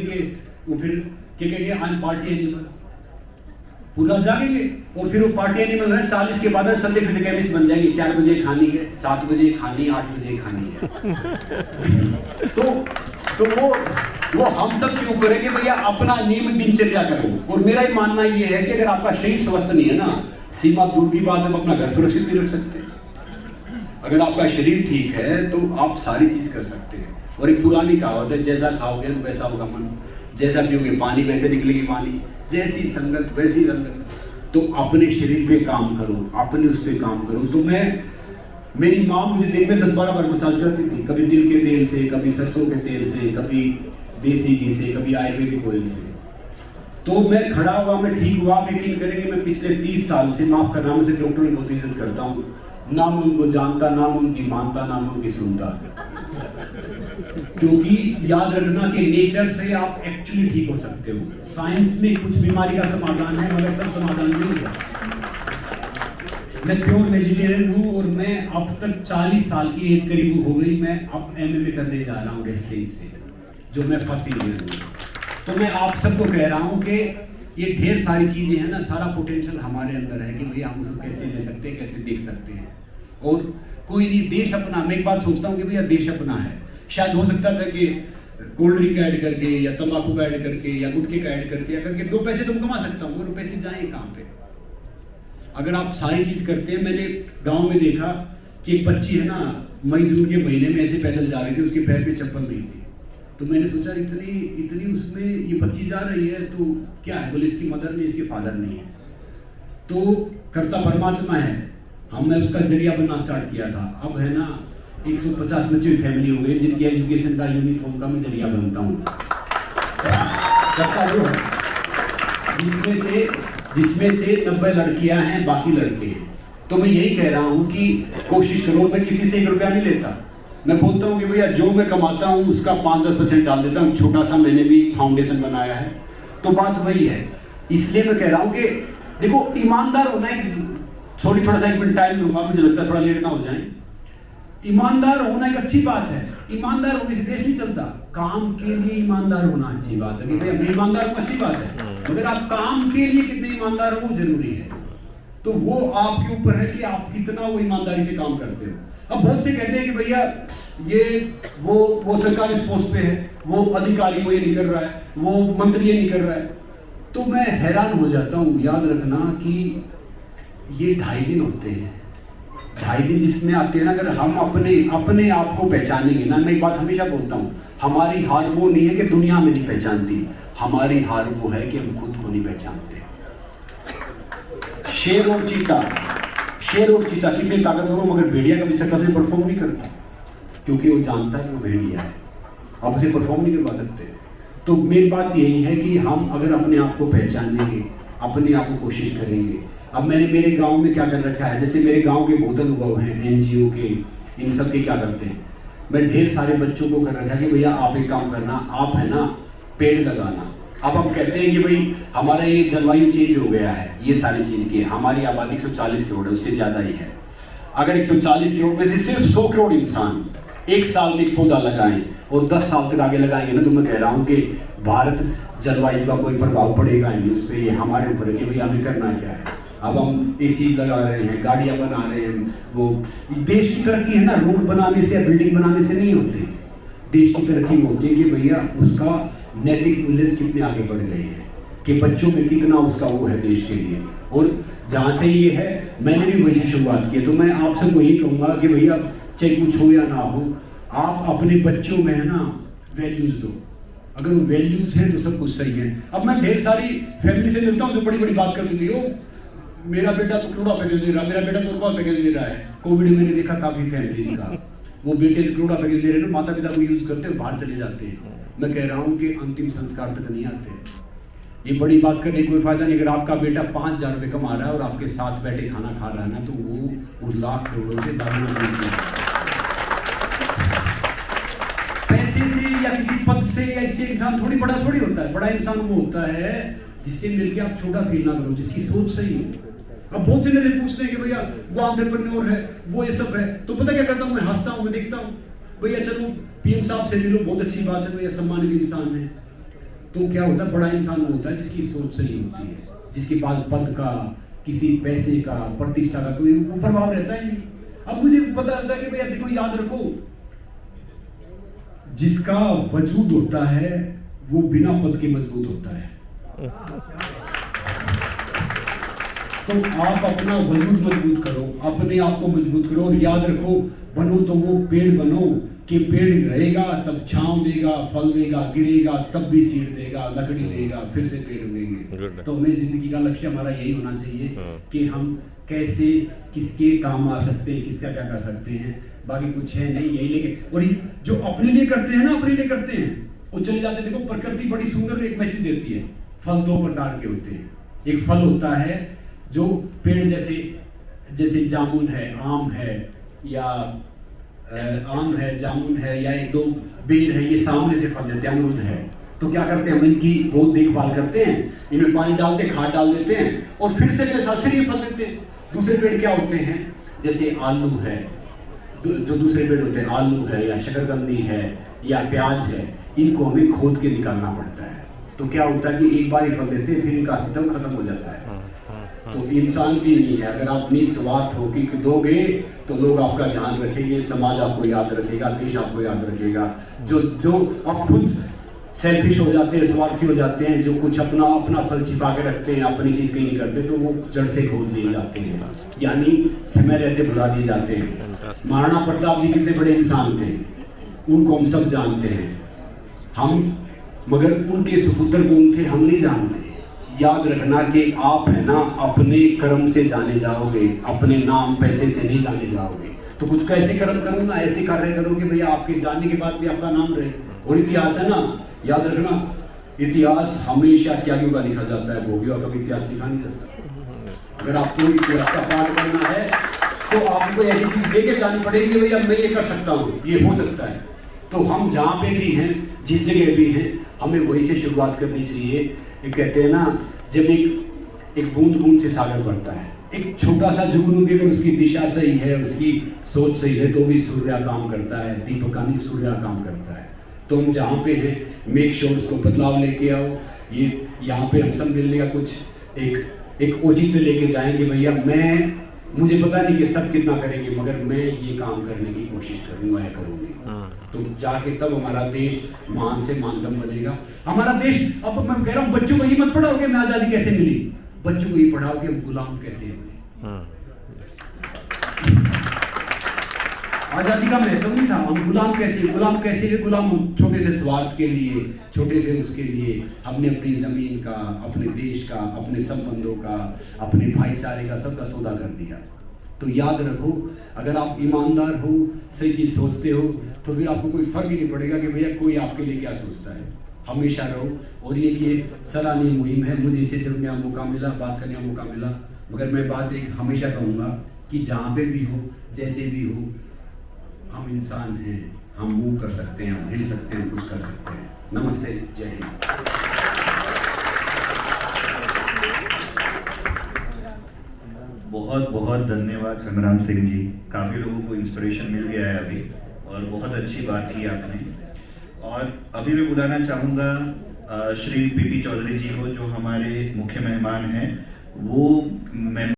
के वो फिर क्या कहेंगे, आई एम पार्टी एनिमल, पूरा जागेंगे और फिर वो पार्टी एनिमल है 40 के बाद चलते फिरते केमिस्ट बन जाएंगे। 4 बजे खानी है, 7 बजे खानी है, 8 बजे खानी है। तो वो हम सब के ऊपर है कि भैया अपना नियमित दिनचर्या करो। और मेरा ही मानना ये है कि अगर आपका शरीर स्वस्थ नहीं है ना, सीमा दूर की बात है, अपना घर सुरक्षित नहीं रख सकते। अगर आपका शरीर ठीक है तो आप सारी चीज कर सकते हैं। और एक पुरानी कहावत है, जैसा खाओगे वैसा होगा मन, जैसा पियोगे पानी वैसे निकलेगी पानी, जैसी संगत वैसी रंगत। तो अपने शरीर पे काम करो, अपने उस पे काम करो। तो मेरी माँ मुझे दिन में 10-12 बार मसाज करती थी, कभी तिल के तेल से, कभी सरसों के तेल से, कभी देसी घी से, कभी आयुर्वेदिक ऑयल से। तो मैं खड़ा हुआ, मैं ठीक हुआ। आप यकीन करेंगे मैं पिछले 30 साल से, माफ करना, मैं से डॉक्टर की बहुत इज्जत करता हूँ, ना मैं उनको जानता, ना मैं उनकी मानता, ना मैं उनकी सुनता। क्योंकि याद रखना कि नेचर से आप एक्चुअली ठीक हो सकते हो। साइंस में कुछ बीमारी का समाधान है मगर सब समाधान नहीं है। मैं प्योर वेजिटेरियन हूँ और मैं अब तक 40 साल की एज करीब हो गई। मैं अब MMA करने जा रहा हूँ रेसलिंग से, जो मैं फर्स्ट ईयर हूँ। तो मैं आप सबको कह रहा हूँ कि ये ढेर सारी चीजें हैं ना, सारा पोटेंशियल हमारे अंदर है कि भैया हम उसको कैसे ले सकते हैं, कैसे देख सकते हैं। और कोई नहीं, देश अपना। मैं एक बात सोचता हूँ कि भैया देश अपना है। शायद हो सकता था कि कोल्ड ड्रिंक ऐड करके या तंबाकू का ऐड करके या गुटखे का ऐड करके या करके 2 पैसे तुम कमा सकता हूँ, और पैसे जाए कहाँ पे? अगर आप सारी चीज करते हैं। मैंने गांव में देखा कि एक बच्ची है ना, मई जून के महीने में ऐसे पैदल जा रही थी, उसके पैर पे चप्पल नहीं थी। तो मैंने सोचा इतनी उसमें ये बच्ची जा रही है तो क्या है? बोले इसकी मदर नहीं, इसके फादर नहीं है। तो करता परमात्मा है। हमने उसका जरिया बनना स्टार्ट किया था। अब है ना 150 बच्चों की फैमिली हो गई जिनकी एजुकेशन का, यूनिफॉर्म का मैं जरिया बनता हूँ। वो है जिसमें से 90 लड़कियां हैं, बाकी लड़के हैं। तो मैं यही कह रहा हूँ कि कोशिश करो। मैं किसी से 1 रुपया नहीं लेता। मैं बोलता हूँ कि भैया जो मैं कमाता हूँ उसका 5-10% डाल देता हूँ। छोटा सा मैंने भी फाउंडेशन बनाया है। तो बात वही है। इसलिए मैं कह रहा हूँ कि देखो, ईमानदार होना है। थोड़ा सा 1 मिनट टाइम लूंगा, मुझे लगता है थोड़ा लेट ना हो जाए। ईमानदार होना एक अच्छी बात है। ईमानदार होने से देश नहीं चलता। काम के लिए ईमानदार होना अच्छी बात है कि भैया मैं ईमानदार हूँ, अच्छी बात है। मगर आप काम के लिए कितने ईमानदार हो वो जरूरी है। तो वो आपके ऊपर है कि आप कितना वो ईमानदारी से काम करते हो। अब बहुत से कहते हैं कि भैया ये वो सरकारी पोस्ट पे है, वो अधिकारी वो ये नहीं कर रहा है, वो मंत्री ये नहीं कर रहा है। तो मैं हैरान हो जाता हूँ। याद रखना कि ये 2.5 दिन होते हैं। 2.5 दिन जिसमें आते हैं ना, अगर हम अपने आप को पहचानेंगे ना, मैं एक बात हमेशा बोलता हूँ, हमारी हार वो नहीं है कि दुनिया में नहीं पहचानती, हमारी हार वो है कि हम खुद को नहीं पहचानते। शेर और चीता कितने ताकतवर हो, मगर भेड़िया कभी सर्कस में परफॉर्म नहीं करता, क्योंकि वो जानता है कि वो भेड़िया है, आप उसे परफॉर्म नहीं करवा सकते। तो मेरी बात यही है कि हम अगर अपने आप को पहचानेंगे, अपने आप को कोशिश करेंगे। अब मैंने मेरे गांव में क्या कर रखा है, जैसे मेरे गांव के बहुत अनुभव हैं NGO के, इन सब के क्या करते हैं। मैं ढेर सारे बच्चों को कर रखा है कि भैया आप एक काम करना, आप है ना पेड़ लगाना। अब हम कहते हैं कि भाई हमारा ये जलवायु चेंज हो गया है, ये सारी चीज़ की हमारी आबादी 140 करोड़ है, उससे ज़्यादा ही है। अगर 140 करोड़ में से सिर्फ 100 करोड़ इंसान 1 साल में एक पौधा लगाएं और 10 साल तक आगे लगाएंगे ना, तो मैं कह रहा हूँ कि भारत जलवायु का कोई प्रभाव पड़ेगा नहीं उस पर। ये हमारे ऊपर है कि भाई हमें करना क्या है। अब हम AC लगा रहे हैं, गाड़ियाँ बना रहे हैं। वो देश की तरक्की है ना, रोड बनाने से या बिल्डिंग बनाने से नहीं होती। देश की तरक्की में होती है कि भैया उसका नैतिक मूल्य कितने आगे बढ़ गए हैं, कि बच्चों में कितना उसका वो है देश के लिए। और जहाँ से ये है, मैंने भी वही से शुरुआत की। तो मैं आप सबको यही कहूँगा कि भैया चाहे कुछ हो या ना हो, आप अपने बच्चों में है ना वैल्यूज़ दो। अगर वो वैल्यूज हैं तो सब कुछ सही है। अब मैं ढेर सारी फैमिली से मिलता हूँ जो बड़ी बड़ी बात करती थी, ओ मेरा बेटा तो करोड़ा पैकेज दे रहा है, मेरा बेटा तो रुपया पैकेज दे रहा है। कोविड में मैंने देखा काफी फैमिलीज का, वो बेटे से करोड़ा पैकेज दे रहे हैं, माता पिता को यूज करते हैं, बाहर चले जाते हैं। मैं कह रहा हूँ कि अंतिम संस्कार तक नहीं आते। ये बड़ी बात करने कोई फायदा नहीं। अगर आपका बेटा 5,000 रुपये कमा रहा है और आपके साथ बैठे खाना खा रहा है ना, तो वो लाख करोड़ों से दारुण पैसे से या किसी पद से या इससे इंसान थोड़ी बड़ा थोड़ी होता है। बड़ा इंसान वो होता है जिससे मिलके आप छोटा फील ना करो, जिसकी सोच सही हो। अब बहुत से मेरे पूछते हैं कि भैया वो एंटरप्रेन्योर है, वो ये सब है, तो पता क्या करता हूँ मैं, हंसता हूँ, मैं देखता हूँ भैया चलो PM साहब से मिलो, बहुत अच्छी बात है भैया, सम्मानित इंसान है। तो क्या होता है, बड़ा इंसान वो होता है जिसकी सोच सही होती है, जिसके पास पद का, किसी पैसे का, प्रतिष्ठा का कोई प्रभाव रहता है नहीं। अब मुझे पता रहता है कि भैया देखो, याद रखो, जिसका वजूद होता है वो बिना पद के मजबूत होता है। तो आप अपना वजूद मजबूत करो, अपने आप को मजबूत करो, और याद रखो, बनो तो वो पेड़ बनो कि पेड़ रहेगा तब छांव देगा, फल देगा, गिरेगा तब भी सीड देगा, लकड़ी देगा, फिर से पेड़ उगेंगे। तो हमें जिंदगी का लक्ष्य हमारा यही होना चाहिए कि हम कैसे किसके काम आ सकते हैं, किसका क्या कर सकते हैं, बाकी कुछ है नहीं, यही लेके। और ये जो अपने लिए करते हैं ना, अपने लिए करते हैं, वो चले जाते हैं। देखो, प्रकृति बड़ी सुंदर एक मैसेज देती है। फल दो प्रकार के होते हैं। एक फल होता है जो पेड़ जैसे जामुन है, आम है, या आम है, जामुन है, या एक दो बेर है, ये सामने से फल देते हैं, अमरूद है। तो क्या करते हैं, हम इनकी बहुत देखभाल करते हैं, इनमें पानी डालते हैं, खाद डाल देते हैं, और फिर से अगले साल फिर ये फल देते हैं। दूसरे पेड़ क्या होते हैं, जैसे आलू है, जो दूसरे पेड़ होते हैं, आलू है या शकरकंदी है या प्याज है, इनको हमें खोद के निकालना पड़ता है। तो क्या होता है कि एक बार ही फल देते हैं, फिर इनका अस्तित्व खत्म हो जाता है। तो इंसान भी यही है, अगर आप निस्वार्थ हो कि दोगे तो लोग आपका ध्यान रखेंगे, समाज आपको याद रखेगा, देश आपको याद रखेगा। जो आप खुद सेल्फिश हो जाते हैं, स्वार्थी हो जाते हैं, जो कुछ अपना फल छिपा के रखते हैं, अपनी चीज़ कहीं नहीं करते, तो वो जड़ से खोद लिए जाते हैं, यानी समय रहते भुला दिए जाते हैं। महाराणा प्रताप जी कितने बड़े इंसान थे, उनको हम सब जानते हैं, मगर उनके सुपुत्र कौन थे हम नहीं जानते। याद रखना कि आप है ना, अपने कर्म से जाने जाओगे, अपने नाम पैसे से नहीं जाने जाओगे। तो कुछ ऐसे कर्म करो ना, ऐसे कार्य करो कि भैया आपके जाने के बाद भी आपका नाम रहे। और इतिहास है ना, याद रखना, इतिहास हमेशा त्यागियों का लिखा जाता है, भोगियों का भी इतिहास लिखा नहीं जाता। अगर आपको इतिहास का पाठ करना है तो आपको ऐसी चीज लेके जानी पड़ेगी, भैया मैं ये कर सकता हूँ, ये हो सकता है। तो हम जहाँ पे भी हैं, जिस जगह भी हैं, हमें वही से शुरुआत करनी चाहिए। ये कहते हैं ना, जब एक बूंद बूंद से सागर बढ़ता है, एक छोटा सा जुगनू भी अगर उसकी दिशा सही है, उसकी सोच सही है, तो भी सूर्य काम करता है, दीपक का नहीं सूर्य काम करता है। तो हम जहाँ पे हैं, मेक श्योर उसको बदलाव लेके आओ। ये यहाँ पे हम सब मिलने का कुछ एक औचित्य लेके जाएं कि भैया मुझे पता नहीं कि सब कितना करेंगे, मगर मैं ये काम करने की कोशिश करूँगा या करूँगी। तो जाके तब हमारा देश महान से महानतम बनेगा। हमारा देश, अब मैं कह रहा हूँ, बच्चों को ये मत पढ़ाओ कि हमें आज़ादी कैसे मिली, बच्चों को ये पढ़ाओ कि हम गुलाम कैसे हुए। आज़ादी का महत्व नहीं था, हम गुलाम कैसे गुलाम हम छोटे से स्वार्थ के लिए, छोटे से उसके लिए हमने अपनी ज़मीन का, अपने देश का, अपने संबंधों का, अपने भाईचारे का, सबका सौदा कर दिया। तो याद रखो, अगर आप ईमानदार हो, सही चीज़ सोचते हो, तो फिर आपको कोई फर्क ही नहीं पड़ेगा कि भैया कोई आपके लिए क्या सोचता है। हमेशा रहो। और ये सराहनीय मुहिम है, मुझे इसे चलने का मौका मिला, बात करने का मौका मिला। मगर मैं बात एक हमेशा कहूँगा कि जहाँ पे भी हो, जैसे भी हो, हम इंसान हैं, हम मूव कर सकते हैं, हम हिल सकते हैं, कुछ कर सकते हैं। नमस्ते, जय हिंद। बहुत बहुत धन्यवाद संग्राम सिंह जी, काफ़ी लोगों को इंस्पिरेशन मिल गया है अभी, और बहुत अच्छी बात की आपने। और अभी मैं बुलाना चाहूँगा श्री पीपी चौधरी जी को, जो हमारे मुख्य मेहमान हैं। वो